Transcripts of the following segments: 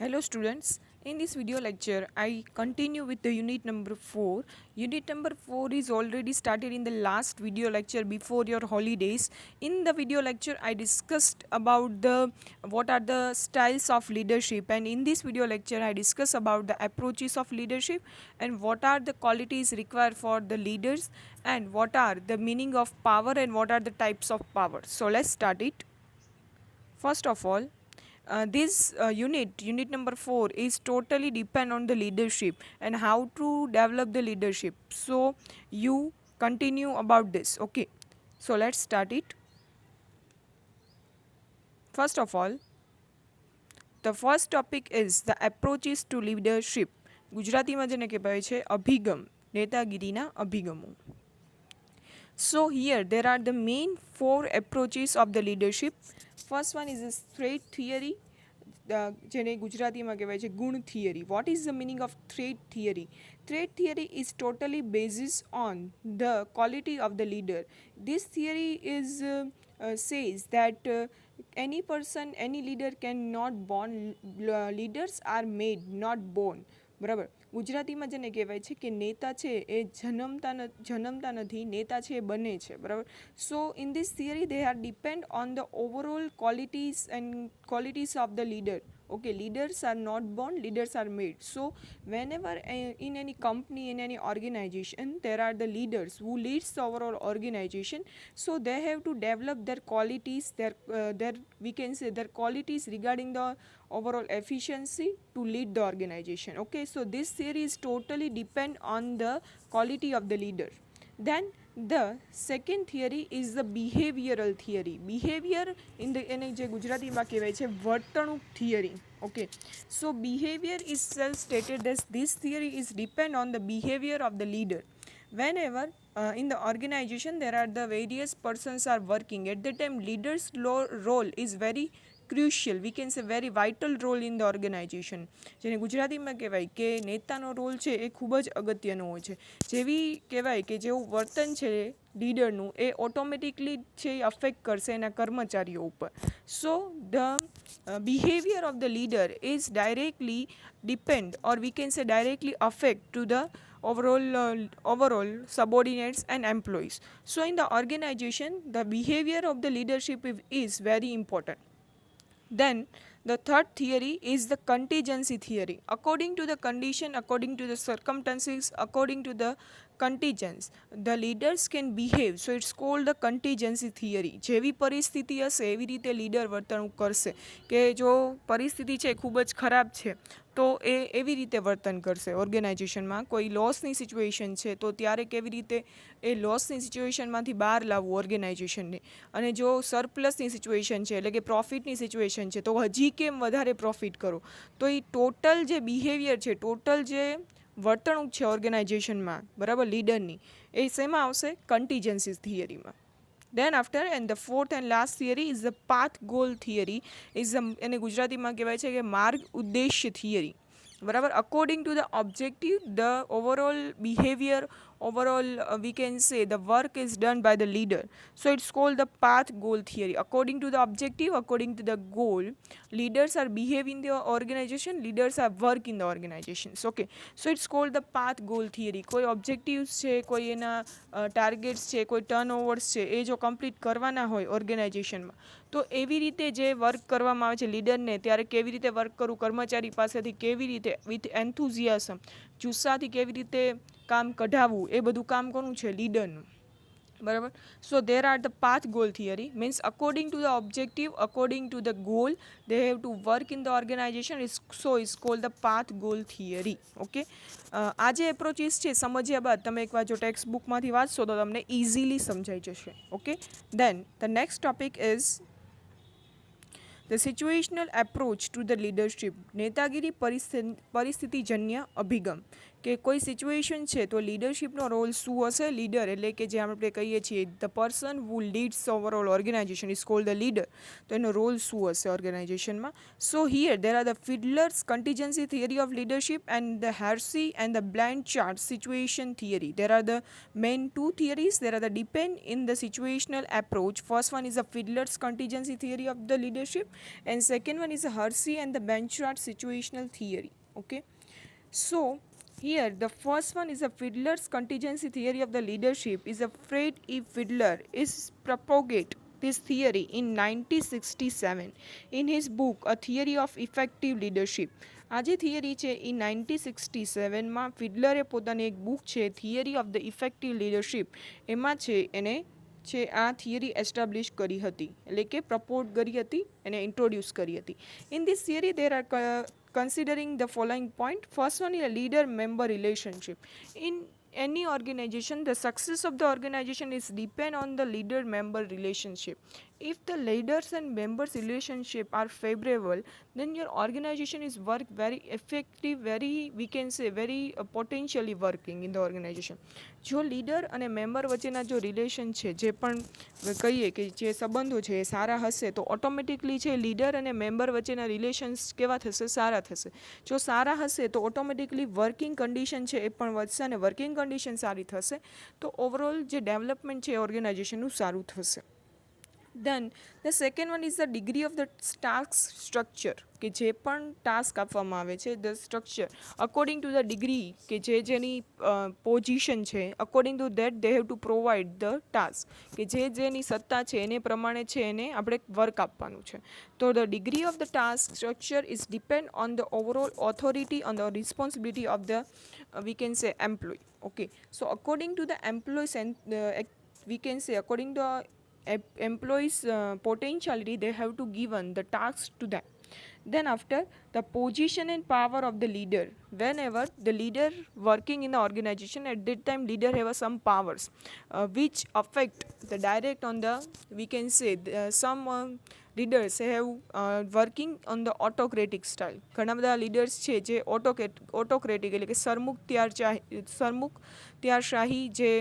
Hello students, in this video lecture I continue with the unit number 4. Unit number 4 is already started in the last video lecture before your holidays. In the video lecture I discussed about the what are the styles of leadership, and in this video lecture I discuss about the approaches of leadership and what are the qualities required for the leaders and what are the meaning of power and what are the types of power. So let's start it. First of all, unit number 4 is totally depend on the leadership and how to develop the leadership. So you continue about this. Okay, so let's start it. First of all, the first topic is the approaches to leadership. ગુજરાતીમાં જેને કહેવાય છે અભિગમ, નેતાગીરીના અભિગમો. So here there are the main 4 approaches of the leadership. First one is a threat theory, જેને ગુજરાતીમાં કહેવાય છે ગુણ theory. What is the meaning of threat theory? Threat theory is totally based on the quality of the leader. This theory is says that any person, any leader cannot born. Leaders are made, not born. બરાબર. ગુજરાતીમાં જેને કહેવાય છે કે નેતા છે એ જન્મતા નથી, નેતા છે એ બને છે. બરાબર. સો in this theory they are depend on the overall qualities of the leader. Okay, leaders are not born, leaders are made. So whenever in any company, in any organization, there are the leaders who leads the overall organization. So they have to develop their qualities, their we can say their qualities regarding the overall efficiency to lead the organization. Okay, so this theory is totally depend on the quality of the leader. Then the second theory is the behavioral theory. Behavior in the એને જે ગુજરાતીમાં કહેવાય છે વર્તણૂક theory. Okay, so behavior is self stated as this theory is depend on the behavior of the leader. Whenever in the organization there are the various persons are working, at the time leader's role is very crucial, we can say very vital role in the organization. જેને ગુજરાતીમાં કહેવાય કે નેતાનો role છે એ ખૂબ જ અગત્યનો હોય છે. જેવી કહેવાય કે જેવું વર્તન છે લીડરનું એ ઓટોમેટિકલી છે એ અફેક્ટ કરશે એના કર્મચારીઓ ઉપર. સો the behavior of the leader is directly depend, or we can say directly affect to the overall subordinates and employees. So in the organization the behavior of the leadership is very important. Then the third theory is the contingency theory. According to the condition, according to the circumstances, according to the contingents, the leaders can behave. So it's called the contingency theory. જેવી પરિસ્થિતિ હશે એવી રીતે leader વર્તણૂક કરશે. કે જો પરિસ્થિતિ છે ખૂબ જ ખરાબ છે તો એ એવી રીતે વર્તન કરશે ઓર્ગેનાઇઝેશનમાં. કોઈ લોસની સિચ્યુએશન છે તો ત્યારે કેવી રીતે એ લોસની સિચ્યુએશનમાંથી બહાર લાવવું ઓર્ગેનાઇઝેશનને, અને જો સરપ્લસની સિચ્યુએશન છે એટલે કે પ્રોફિટની સિચ્યુએશન છે તો હજી કેમ વધારે પ્રોફિટ કરો. તો એ ટોટલ જે બિહેવિયર છે, ટોટલ જે વર્તણૂક છે ઓર્ગેનાઇઝેશનમાં, બરાબર, લીડરની, એ શેમાં આવશે? Contingency થિયરીમાં. Then after, and the fourth and last theory is the path goal theory. એને ગુજરાતીમાં કહેવાય છે કે માર્ગ ઉદ્દેશ્ય થિયરી. બરાબર. According to the objective, the overall behaviour, overall we can say the work is done by the leader. So it's called the path goal theory. According to the objective, according to the goal, leaders are behave in the organization, leaders are work in the organizations. Okay, so it's called the path goal theory. કોઈ objectives છે, કોઈ એના targets છે, કોઈ turnovers છે, એ જો complete કરવાના હોય ઓર્ગેનાઇઝેશનમાં તો એવી રીતે જે વર્ક કરવામાં આવે છે લીડરને, ત્યારે કેવી રીતે વર્ક કરવું, કર્મચારી પાસેથી કેવી રીતે વિથ એન્થુઝિયાઝમ, જુસ્સાથી કેવી રીતે કામ કઢાવવું, એ બધું કામ કોનું છે? લીડરનું. બરાબર. So there are the path goal theory, means according to the objective, according to the goal, they have to work in the organisation. So is called the path goal theory. Okay, આ જે approaches છે સમજ્યા બાદ તમે એકવાર જો text બુકમાંથી વાંચશો તો તમને ઇઝીલી સમજાઈ જશે. Okay, then the next topic is the situational approach to the leadership. નેતાગીરી પરિસ્થિતિજન્ય અભિગમ. કે કોઈ સિચ્યુએશન છે તો લીડરશિપનો રોલ શું હશે. લીડર એટલે કે જે આપણે કહીએ છીએ the person who leads overall organisation is called the leader. તો એનો રોલ શું હશે ઓર્ગેનાઇઝેશનમાં. So here there are the Fiedler's contingency theory of leadership and the Hersey and the Blanchard situation theory. There are the main two theories. There are the depend in the situational approach. First one is the Fiedler's contingency theory of the leadership, and second one is the Hersey and the Benchart situational theory. Okay, so here the first one is the Fiedler's contingency theory of the leadership. Is afraid if Fiedler is propagate this theory in 1967 in his book A Theory of Effective Leadership. આ જે theory છે એ 1967માં ફિડલરે પોતાની એક book છે theory of the effective leadership એમાં છે એને છે આ થિયરી એસ્ટાબ્લિશ કરી હતી એટલે કે પ્રપોર્ટ કરી હતી એને ઇન્ટ્રોડ્યુસ કરી હતી. In this theory there are considering the following point. First one is a leader member relationship. In any organization, the success of the organization is depend on the leader member relationship. If the leaders and members relationship are favorable, then your organization is work very effective, very we can say very potentially working in the organization. જો leader અને member વચ્ચેના જો relation છે જે પણ કહીએ કે જે સંબંધો છે એ સારા હશે તો ઓટોમેટિકલી છે લીડર અને મેમ્બર વચ્ચેના રિલેશન્સ કેવા થશે સારા થશે. જો સારા હશે તો ઓટોમેટિકલી વર્કિંગ કન્ડિશન છે એ પણ વધશે અને વર્કિંગ કન્ડિશન સારી થશે તો ઓવરઓલ જે ડેવલપમેન્ટ છે ઓર્ગેનાઇઝેશનનું સારું થશે. Then the second one is the degree of the task structure કે જે પણ ટાસ્ક આપવામાં આવે છે the structure according to the degree કે જે જેની પોઝિશન છે according to that they have two provide the task કે જે જેની સત્તા છે એને પ્રમાણે છે એને આપણે વર્ક આપવાનું છે. તો the degree of the task structure is depend on the overall authority on the responsibility of the we can say employee. Okay, so according to the employees and we can say according to employees potentiality they have to given the tasks to them. Then after the position and power of the leader, whenever the leader working in the organization at that time leader have some powers which affect the direct on the we can say some leaders have working on the autocratic style. ઘણા બધા leaders છે જે autocratic એટલે કે સરમુખત્યારશાહી જે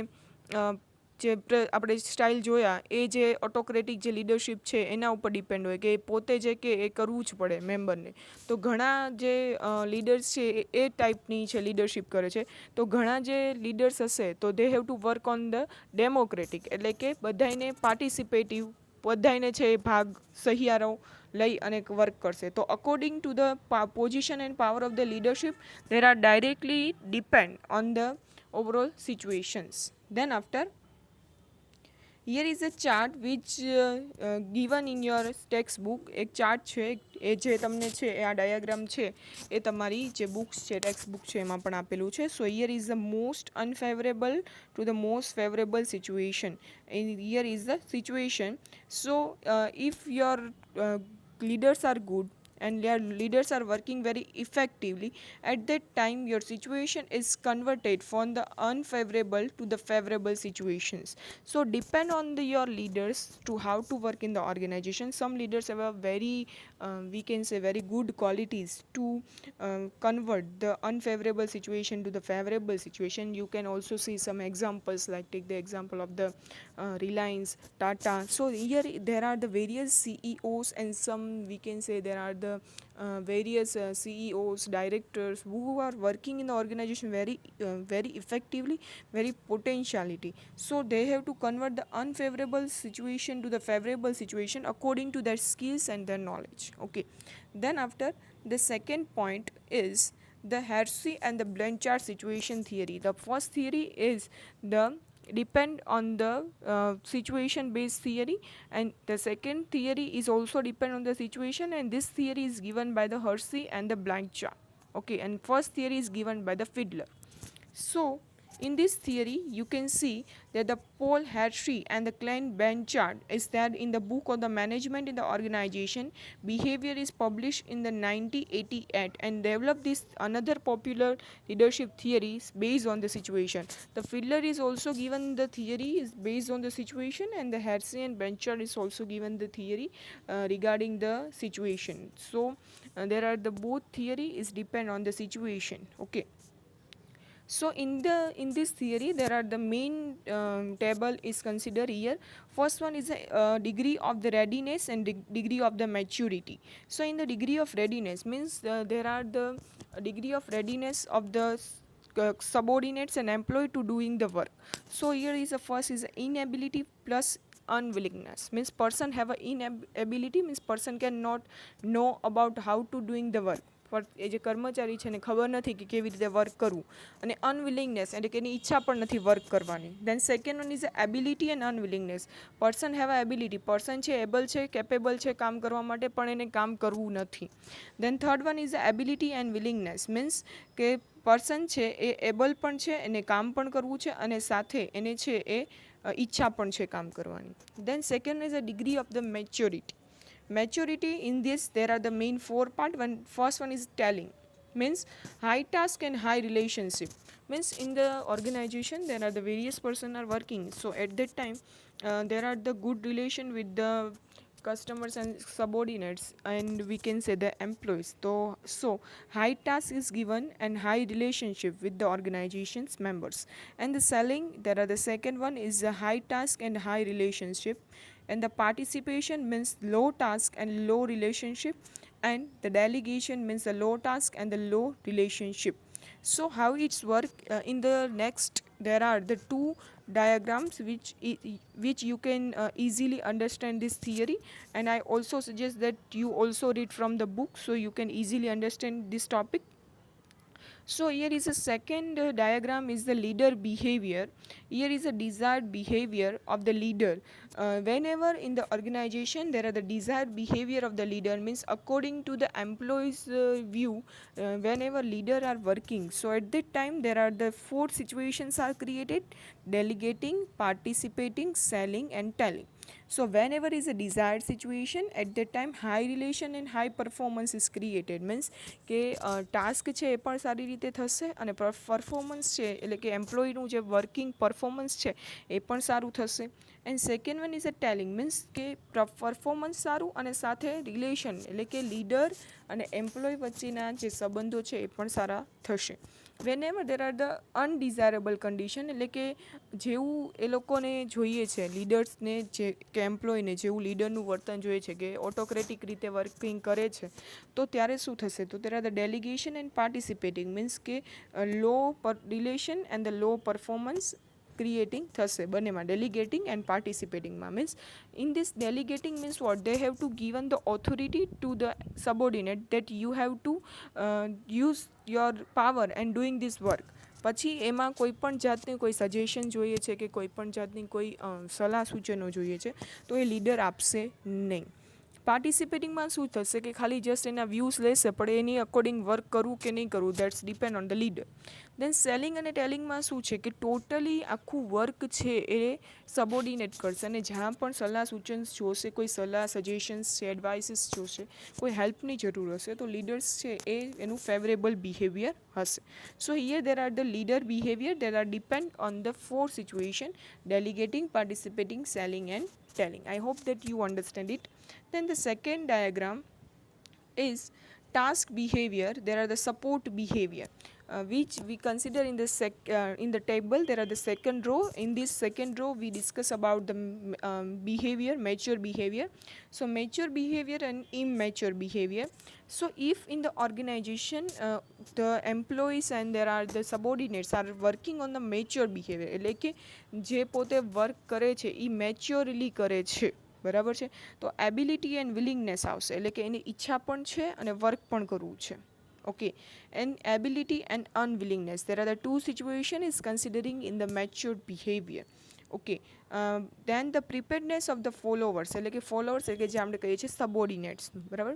જે આપણે style જોયા એ જે ઓટોક્રેટિક જે લીડરશિપ છે એના ઉપર ડિપેન્ડ હોય કે પોતે જે કે એ કરવું જ પડે મેમ્બરને. તો ઘણા જે લીડર્સ છે એ ટાઈપની છે લીડરશિપ કરે છે. તો ઘણા જે લીડર્સ હશે તો દે have to work on the democratic એટલે કે બધાને પાર્ટિસિપેટિવ બધાને છે એ ભાગ સહિયારો લઈ અને વર્ક કરશે. તો according to the position end power of the leadership there are directly depend on the overall situations. Then after here is a chart which given in your textbook. એક ચાર્ટ છે એ જે તમને છે એ આ ડાયાગ્રામ છે એ તમારી જે બુક્સ છે ટેક્સ્ટ બુક છે એમાં પણ આપેલું છે. સો here is the most unfavourable to the most favourable situation. Here is the situation. So if your leaders are good and your leaders are working very effectively, at that time your situation is converted from the unfavorable to the favorable situations. So depend on your leaders to how to work in the organization. Some leaders have a very we can say very good qualities to convert the unfavorable situation to the favorable situation. You can also see some examples like take the example of the Reliance, Tata. So here there are the various CEOs and some we can say there are the various CEOs, directors who are working in the organization very effectively, very potentiality. So they have to convert the unfavorable situation to the favorable situation according to their skills and their knowledge. Okay, then after the second point is the Hersey and the Blanchard situation theory. The first theory is the depend on the situation based theory, and the second theory is also depend on the situation, and this theory is given by the Hersey and the Blanchard. Okay, and first theory is given by the Fiedler. So in this theory you can see that the Paul Hershey and the Klein Blanchard is that in the book of the management in the organization behavior is published in the 1988 and developed this another popular leadership theories based on the situation. The Fiedler is also given the theory is based on the situation, and the Hershey and Blanchard is also given the theory regarding the situation. So there are the both theory is depend on the situation. Okay, So in this theory there are the main table is considered here. First one is the degree of the readiness and degree of the maturity. So in the degree of readiness means there are the degree of readiness of the subordinates and employee to doing the work. So here is the first is inability plus unwillingness means person have a inability means person cannot know about how to doing the work. એ જે કર્મચારી છે એને ખબર નથી કે કેવી રીતે work કરવું, અને અનવિલિંગનેસ એટલે કે એની ઈચ્છા પણ નથી વર્ક કરવાની. Then second one is ability and unwillingness. Person have a ability, person છે એબલ છે કેપેબલ છે કામ કરવા માટે પણ એને કામ કરવું નથી. Then third one is ability and willingness means કે પર્સન છે એ એબલ પણ છે એને કામ પણ કરવું છે અને સાથે એને છે એ ઈચ્છા પણ છે કામ કરવાની. Then second is a degree of the maturity. Maturity in this there are the main four part. First one is telling means high task and high relationship means in the organization there are the various person are working, so at that time there are the good relation with the customers and subordinates and we can say the employees. So high task is given and high relationship with the organization's members. And the selling there are the second one is the high task and high relationship, and the participation means low task and low relationship, and the delegation means the low task and the low relationship. So how it's work in the next there are the two diagrams which you can easily understand this theory, and I also suggest that you also read from the book so you can easily understand this topic. So here is a second diagram is the leader behavior. Here is a desired behavior of the leader. Whenever in the organization there are the desired behavior of the leader means according to the employees view, whenever leader are working, so at that time there are the four situations are created: delegating, participating, selling and telling. So whenever is a desired situation at that time high relation and high performance is created means કે task છે એ પણ સારી રીતે થશે અને performance છે એટલે કે એમ્પ્લોયનું જે વર્કિંગ પરફોર્મન્સ છે એ પણ સારું થશે. And second one is a telling means કે પરફોર્મન્સ સારું અને સાથે રિલેશન એટલે કે લીડર અને એમ્પ્લોય વચ્ચેના જે સંબંધો છે એ પણ સારા થશે. whenever there are the undesirable condition એટલે કે જેવું એ લોકોને જોઈએ છે લીડર્સને જે કે એમ્પ્લોયને જેવું લીડરનું વર્તન જોઈએ છે કે ઓટોક્રેટિક રીતે વર્કિંગ કરે છે, તો ત્યારે શું થશે તો there are the delegation and participating means કે low relation and the low performance creating થશે બંનેમાં, ડેલિગેટિંગ એન્ડ પાર્ટિસિપેટિંગમાં. Means in this delegating means what they have to given the authority to the subordinate that you have to use your power and doing this work. પછી એમાં કોઈ પણ જાતની કોઈ suggestion જોઈએ છે કે કોઈ પણ જાતની કોઈ સલાહ સૂચનો જોઈએ છે તો એ લીડર આપશે નહીં. પાર્ટિસિપેટિંગમાં શું થશે કે ખાલી જસ્ટ એના વ્યૂઝ લેશે પણ એની અકોર્ડિંગ વર્ક કરવું કે નહીં કરવું that's depend on the leader. Then selling અને ટેલિંગમાં શું છે કે ટોટલી આખું વર્ક છે એ સબોર્ડિનેટ કરશે અને જ્યાં પણ સલાહ સૂચન જોશે, કોઈ સલાહ સજેશન્સ છે, એડવાઇસીસ જોશે, કોઈ હેલ્પની જરૂર હશે તો લીડર્સ છે એ એનું ફેવરેબલ બિહેવિયર હશે. સો here there are the leader behaviour there are depend on the four situation: delegating, participating, selling and telling. I hope that you understand it. Then the second diagram is task behavior. There are the support behavior which we consider in the in the table. There are the second row. In this second row we discuss about the behavior, mature behavior. So mature behavior and immature behavior. So if in the organization the employees and there are the subordinates are working on the mature behavior એટલે કે જે પોતે work કરે છે એ મેચ્યોરલી કરે છે, બરાબર છે, તો એબિલિટી એન્ડ વિલિંગનેસ આવશે એટલે કે એની ઈચ્છા પણ છે અને વર્ક પણ કરવું છે. Okay, and ability and unwillingness, there are the two situation is considering in the matured behavior. Okay, then the preparedness of the followers એટલે કે followers એટલે કે જે આપણે કહીએ છીએ subordinates, બરાબર.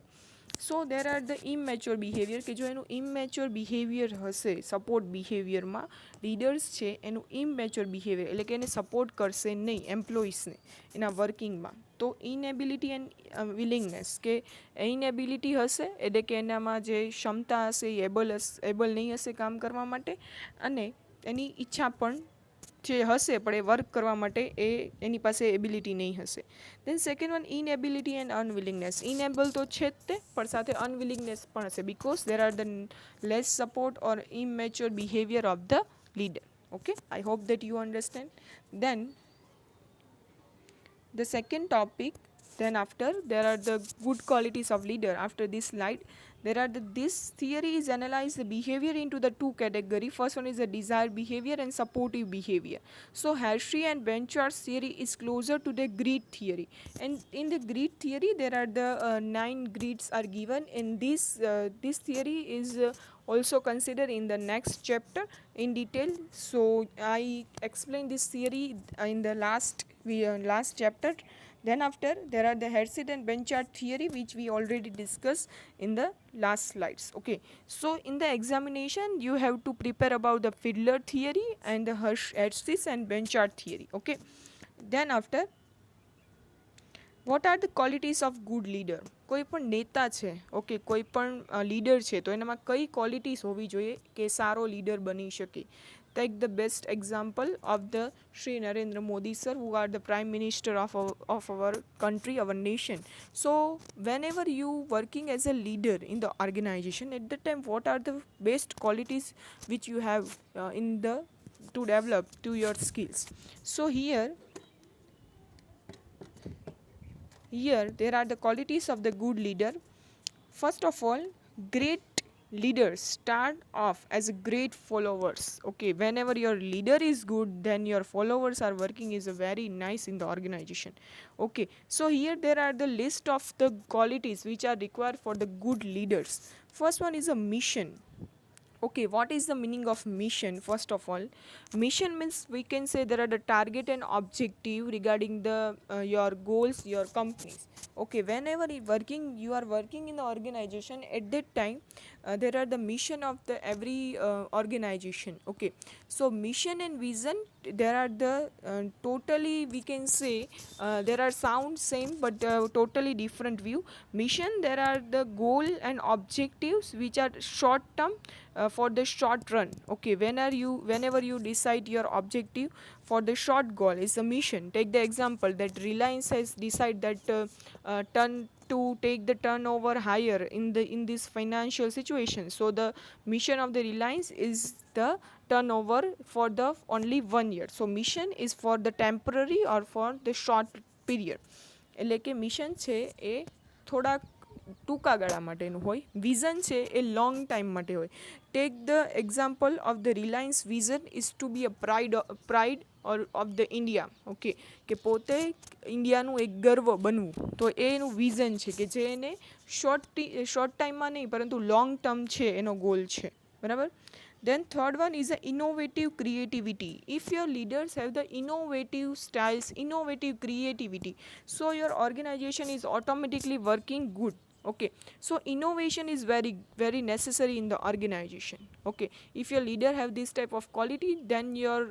So there are the ઇમેચ્યોર behaviour કે જો એનું ઇમેચ્યોર બિહેવિયર હશે સપોર્ટ બિહેવિયરમાં, લીડર્સ છે એનું ઇમેચ્યોર બિહેવિયર એટલે કે એને સપોર્ટ કરશે નહીં એમ્પ્લોઈઝને એના વર્કિંગમાં, તો ઇનએબિલિટી એન્ડ વિલિંગનેસ કે ઇનએબિલિટી હશે એટલે કે એનામાં જે ક્ષમતા હશે એ એબલ નહીં હશે કામ કરવા માટે અને એની ઈચ્છા પણ જે હશે પણ એ વર્ક કરવા માટે એની પાસે એબિલિટી નહીં હશે. Then second one inability and unwillingness. Unable તો છે જ તે પણ સાથે અનવિલિંગનેસ પણ હશે because there are the less support or immature behaviour of the leader. Okay, I hope that you understand. Then the second topic, then after there are the good qualities of leader. After this slide, there are this theory is analyze the behavior into the two category. First one is the desired behavior and supportive behavior. So Hershey and Benchard's theory is closer to the greed theory, and in the greed theory there are the 9 greeds are given. In this theory is also considered in the next chapter in detail. So I explained this theory in the last chapter. Then after there are the Hershey and Benchard theory, which we already discussed in the last slides. Okay, so in the examination you have to prepare about the Fiedler theory and the Hershey and Benchard theory. Okay, then after, what are the qualities of good leader. કોઈ પણ નેતા છે, okay, કોઈ પણ leader છે, તો એનામાં કઈ ક્વોલિટીઝ હોવી જોઈએ કે સારો લીડર બની શકે. Take the best example of the Sri Narendra Modi sir, who are the Prime Minister of our country, our nation. So whenever you working as a leader in the organization, at that time what are the best qualities which you have in the to develop to your skills. So here there are the qualities of the good leader. First of all, great leaders start off as great followers. Okay, whenever your leader is good, then your followers are working is a very nice in the organization. Okay, so here there are the list of the qualities which are required for the good leaders. First one is a mission. Okay, what is the meaning of mission? First of all, mission means we can say there are the target and objective regarding the your goals, your companies. Okay, whenever you are working in the organization, at that time there are the mission of the every organization. Okay, so mission and vision, there are the totally we can say there are sound same but totally different view. Mission, there are the goal and objectives which are short term, for the short run. Okay, whenever you decide your objective for the short goal is a mission. Take the example that Reliance has decided that turn to take the turnover higher in this financial situation. So the mission of the Reliance is the turnover for the only 1 year. So mission is for the temporary or for the short period. એટલે કે mission છે એ થોડા ટૂંકા ગાળા માટેનું હોય, vision છે એ long time માટે હોય. Take the example of the Reliance vision is to be a pride of the India. Okay, કે પોતે ઇન્ડિયાનું એક ગર્વ બનવું, તો એ એનું વિઝન છે કે જે એને શોર્ટ ટાઈમમાં નહીં પરંતુ લોંગ ટર્મ છે એનો ગોલ છે. બરાબર. Then third one is the innovative creativity. If your leaders have the innovative styles, innovative creativity, so your organization is automatically working good. Okay, so innovation is very necessary in the organization. Okay, if your leader have this type of quality, then your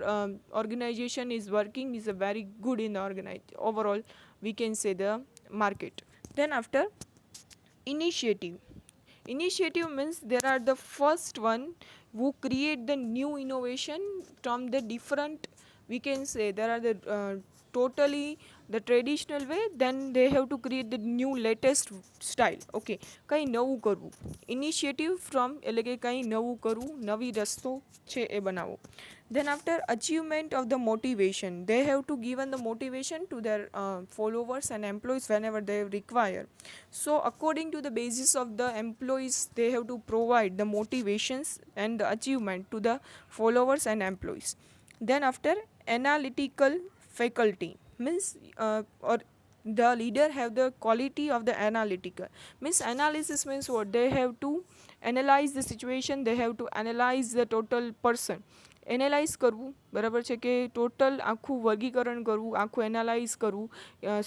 organization is working is a very good in the overall we can say the market. Then after, initiative means there are the first one who create the new innovation from the different, we can say there are the totally the traditional way, then they have to create the new latest style. Okay, કંઈ નવું કરવું, initiative from એટલે કે કંઈ નવું કરવું, નવી રસ્તો છે એ બનાવવો. Then after, achievement of the motivation, they have to given the motivation to their followers and employees whenever they require. So according to the basis of the employees, they have to provide the motivations and the achievement to the followers and employees. Then after, analytical faculty means or the leader have the quality of the analytical means, analysis means what, they have to analyze the situation, they have to analyze the total person, analyse કરવું. બરાબર છે કે total આખું વર્ગીકરણ કરવું, આખું analyse કરવું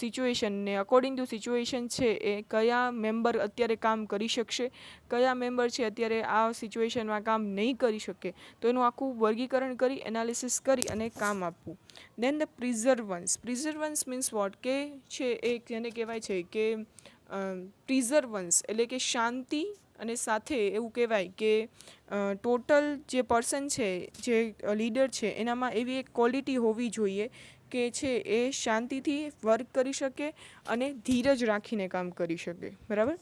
સિચ્યુએશનને. According to situation છે એ કયા મેમ્બર અત્યારે કામ કરી શકશે, કયા મેમ્બર છે અત્યારે આ સિચ્યુએશનમાં કામ નહીં કરી શકે, તો એનું આખું વર્ગીકરણ કરી એનાલિસિસ કરી અને કામ આપવું. દેન ધ પ્રિઝર્વન્સ મીન્સ વોટ, કે છે એ જેને કહેવાય છે કે પ્રિઝર્વન્સ એટલે કે શાંતિ, અને સાથે એવું કહેવાય કે ટોટલ જે પર્સન છે, જે લીડર છે, એનામાં એવી એક ક્વોલિટી હોવી જોઈએ કે છે એ શાંતિથી વર્ક કરી શકે અને ધીરજ રાખીને કામ કરી શકે. બરાબર.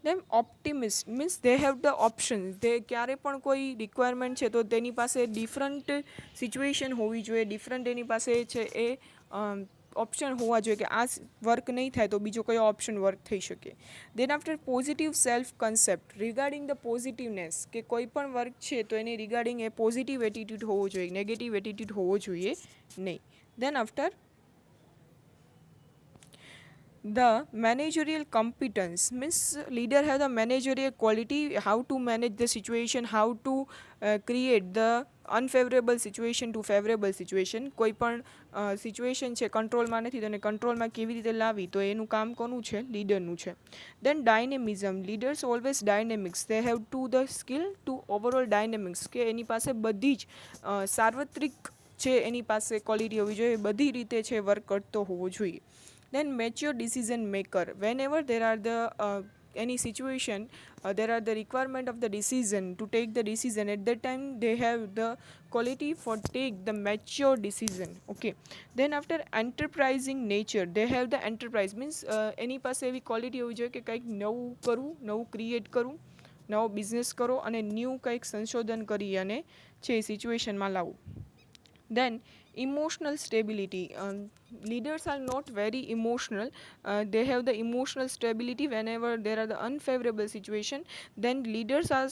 Then optimist means they have the option, તે ક્યારે પણ કોઈ રિક્વાયરમેન્ટ છે તો તેની પાસે ડિફરન્ટ સિચ્યુએશન હોવી જોઈએ, ડિફરન્ટ એની પાસે છે એ ઓપ્શન હોવા જોઈએ કે આ વર્ક નહીં થાય તો બીજો કયો ઓપ્શન વર્ક થઈ શકે. Then after positive self concept regarding the positiveness, કે કોઈ પણ વર્ક છે તો એની રિગાર્ડિંગ એ પોઝિટિવ એટીટ્યૂડ હોવો જોઈએ, નેગેટિવ એટીટ્યૂડ હોવો જોઈએ નહીં. Then after the managerial competence means leader have the managerial quality, how to manage the situation, how to create the unfavorable situation to favorable situation. કોઈ પણ situation છે કંટ્રોલમાં નથી તો એને કંટ્રોલમાં કેવી રીતે લાવી, તો એનું કામ કોનું છે? લીડરનું છે. Then dynamism, leaders always dynamics, they have to the skill to overall dynamics, કે એની પાસે બધી જ સાર્વત્રિક છે એની પાસે ક્વોલિટી હોવી જોઈએ, બધી રીતે છે વર્ક કરતો હોવો જોઈએ. Then mature decision maker, whenever there are the any situation, there are the requirement of the decision to take the decision, at that time they have the quality for take the mature decision. Okay. Then after enterprising nature, they have the enterprise means એની પાસે એવી quality હોવી જોઈએ કે કંઈક નવું કરવું, નવું create કરવું, નવો બિઝનેસ કરો અને ન્યૂ કંઈક સંશોધન કરી અને છે એ સિચ્યુએશનમાં લાવવું. Then emotional stability, leaders are not very emotional, they have the emotional stability whenever there are the unfavorable situation, then leaders are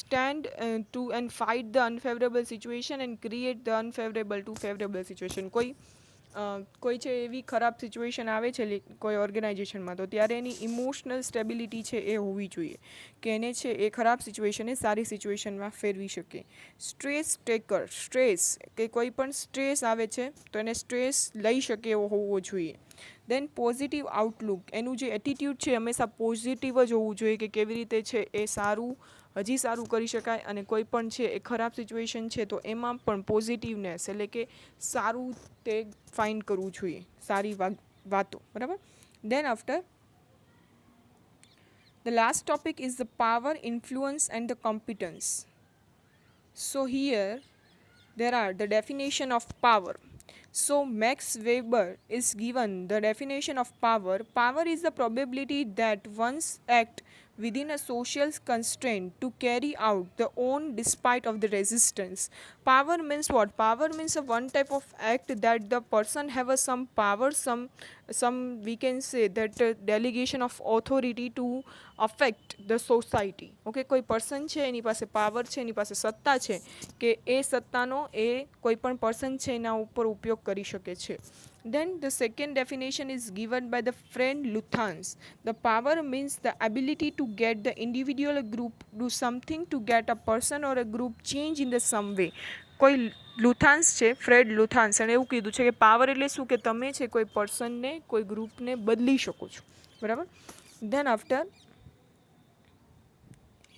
stand to and fight the unfavorable situation and create the unfavorable to favorable situation. કોઈ છે એવી ખરાબ situation આવે છે કોઈ ઓર્ગેનાઇઝેશનમાં તો ત્યારે એની emotional stability છે એ હોવી જોઈએ કે એને છે એ ખરાબ સિચ્યુએશનને સારી સિચ્યુએશનમાં ફેરવી શકે. સ્ટ્રેસ ટેકર, સ્ટ્રેસ કે કોઈ પણ સ્ટ્રેસ આવે છે તો એને સ્ટ્રેસ લઈ શકે એવો હોવો જોઈએ. દેન પોઝિટિવ આઉટલુક, એનું જે એટીટ્યૂડ છે હંમેશા પોઝિટિવ જ હોવું જોઈએ કે કેવી રીતે છે એ સારું, હજી સારું કરી શકાય, અને કોઈ પણ છે એ ખરાબ સિચ્યુએશન છે તો એમાં પણ પોઝિટિવનેસ એટલે કે સારું તે ફાઇન્ડ કરવું જોઈએ, સારી વાતો. બરાબર. Then after the last topic is the power, influence and the competence. So here there are the definition of power. So Max Weber is given the definition of power. Power is the probability that one's act within a social constraint to carry out the own despite of the resistance. Power means what? Power means a one type of act that the person have a some power, some we can say that delegation of authority to affect the society. Okay, કોઈ person છે એની પાસે power છે, એની પાસે સત્તા છે કે એ સત્તાનો એ કોઈ પણ પર્સન છે એના ઉપર ઉપયોગ કરી શકે છે. Then the second definition is given by the friend Luthans. The power means the ability to get the individual or group do something to get a person or a group change in the some way. કોઈ લુથાન્સ છે, Fred લુથાન્સ, એણે એવું કીધું છે કે power એટલે શું કે તમે છે કોઈ પર્સનને, કોઈ ગ્રુપને બદલી શકો છો. બરાબર. Then after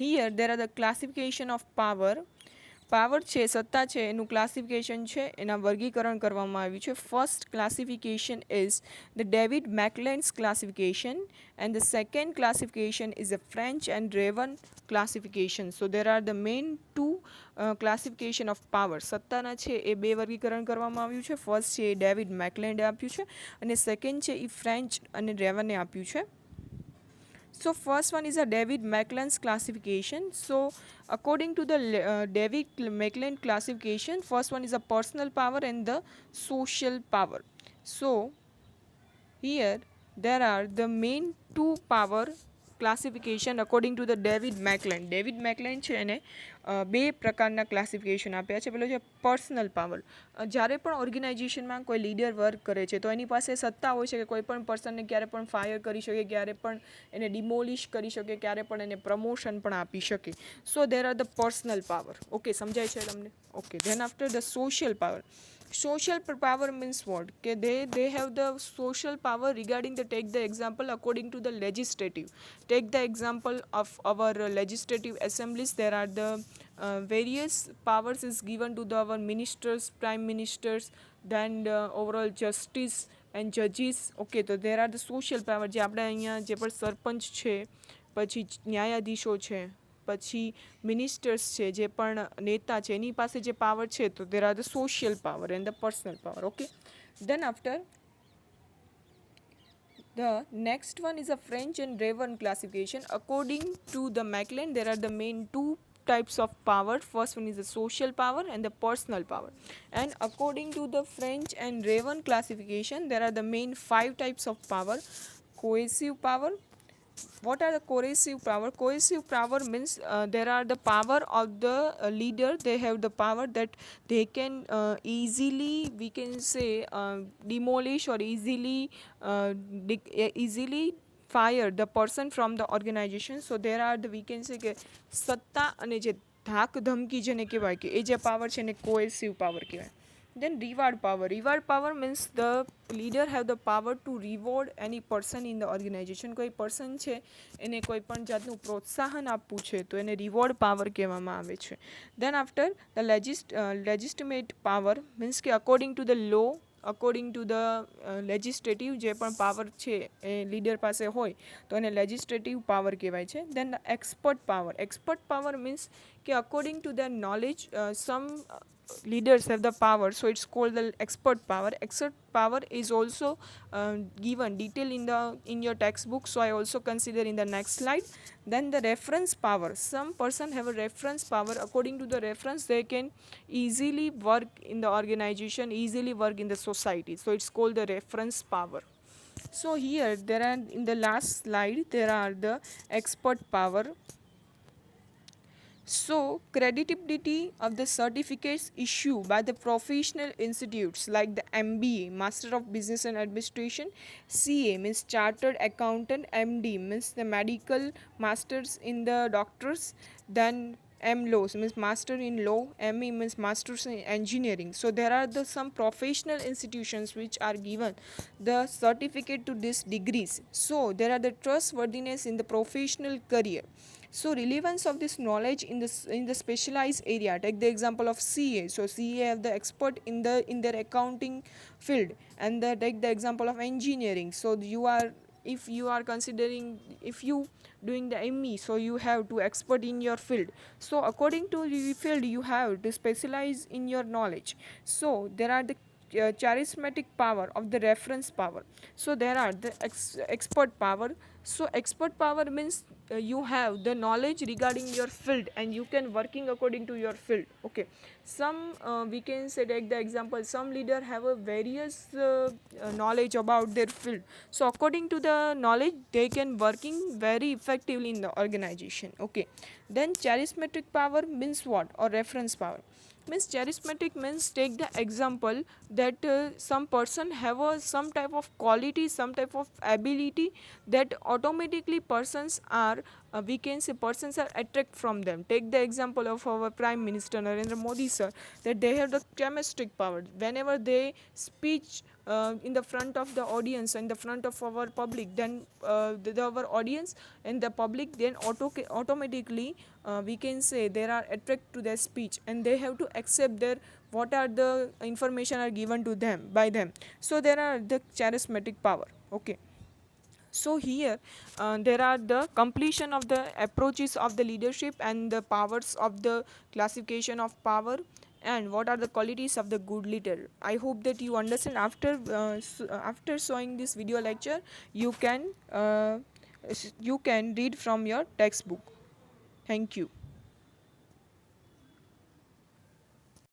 here there are the classification of power. Power છે, સત્તા છે, એનું ક્લાસિફિકેશન છે, એના વર્ગીકરણ કરવામાં આવ્યું છે. First classification is the David McClelland's classification and the second classification is the French and Raven classification. So there are the main two classification of power. સત્તાના છે એ બે વર્ગીકરણ કરવામાં આવ્યું છે. ફર્સ્ટ છે એ ડેવિડ મેકલેન્ડે આપ્યું છે અને સેકન્ડ છે એ ફ્રેન્ચ અને રેવને આપ્યું છે. So first one is a David Macklin's classification. So according to the David Macklin classification, first one is a personal power and the social power. So here there are the main two power classification according to the David Macklin. David Macklin છે એને બે પ્રકારના classification આપ્યા છે. પેલો છે personal power. જ્યારે પણ ઓર્ગેનાઇઝેશનમાં કોઈ લીડર વર્ક કરે છે તો એની પાસે સત્તા હોય છે કે કોઈ પણ પર્સનને ક્યારે પણ ફાયર કરી શકે, ક્યારે પણ એને ડિમોલિશ કરી શકે, ક્યારે પણ એને પ્રમોશન પણ આપી શકે. So there are the personal power. Okay, સમજાય છે તમને? Okay. Then after the social power. Social power means what? Okay, they have the social power regarding the, take the example according to the legislative. Take the example of our legislative assemblies. There are the various powers is given to the our ministers, prime ministers, then overall justice and judges. Okay, so there are the social power. જે આપણે અહીંયા જે પણ સરપંચ છે, પછી ન્યાયાધીશો છે, પછી મિનિસ્ટર્સ છે, જે પણ નેતા છે, એની પાસે જે પાવર છે તો there are the social power and the personal power. Okay. Then after The next one is a French and Raven classification. According to the Maclean, there are the main two types of power. First one is the social power and the personal power. And according to the French and Raven classification, there are the main five types of power. Cohesive power. What are the coercive power? Coercive power means there are the power of the leader. They have the power that they can easily, we can say, demolish or easily fire the person from the organization. So there are the, we can say કે સત્તા અને જે ધાક ધમકી જેને કહેવાય કે એ જે power છે એને કોએસિવ પાવર કહેવાય. Then reward power. Reward power means the leader have the power to reward any person in the organization. કોઈ person છે એને કોઈ પણ જાતનું પ્રોત્સાહન આપવું છે તો એને reward power કહેવામાં આવે છે. Then after the legitimate power means કે according to the law, according to the legislative જે પણ પાવર છે એ લીડર પાસે હોય તો એને લેજિસ્લેટિવ પાવર કહેવાય છે. Then expert power. Expert power means કે according to the knowledge some leaders have the power, so it's called the expert power. Expert power is also given detail in your textbook, so I also consider in the next slide. Then the reference power. Some person have a reference power. According to the reference they can easily work in the organization, easily work in the society, so it's called the reference power. So here there are, in the last slide there are the expert power. So, creditability of the certificates issued by the professional institutes like the MBA, Master of Business and Administration, CA means Chartered Accountant, MD means the Medical Masters in the Doctors, then M laws means Master in Law, ME means Masters in Engineering. So there are the some professional institutions which are given the certificate to these degrees. So there are the trustworthiness in the professional career. So relevance of this knowledge in the specialized area. Take the example of CA. So CA have the expert in their accounting field, and take the example of engineering. So you are, if you are considering, if you doing the ME, so you have to expert in your field. So according to the field you have to specialize in your knowledge. So there are the charismatic power of the reference power. So there are the expert power. So expert power means you have the knowledge regarding your field and you can working according to your field. Okay, some we can say, take the example, some leader have a various knowledge about their field, so according to the knowledge they can working very effectively in the organization. Okay, then charismatic power means what, or reference power means, charismatic means, take the example that some person have a some type of quality, some type of ability that automatically persons are we can say persons are attract from them. Take the example of our Prime Minister Narendra Modi sir, that they have the charismatic power. Whenever they speech in the front of the audience, in the front of our public, then our audience and the public then automatically we can say they are attract to their speech and they have to accept their what are the information are given to them by them. So there are the charismatic power. Okay, so here there are the completion of the approaches of the leadership and the powers of the classification of power, and what are the qualities of the good leader. I hope that you understand. After showing this video lecture you can read from your textbook. Thank you.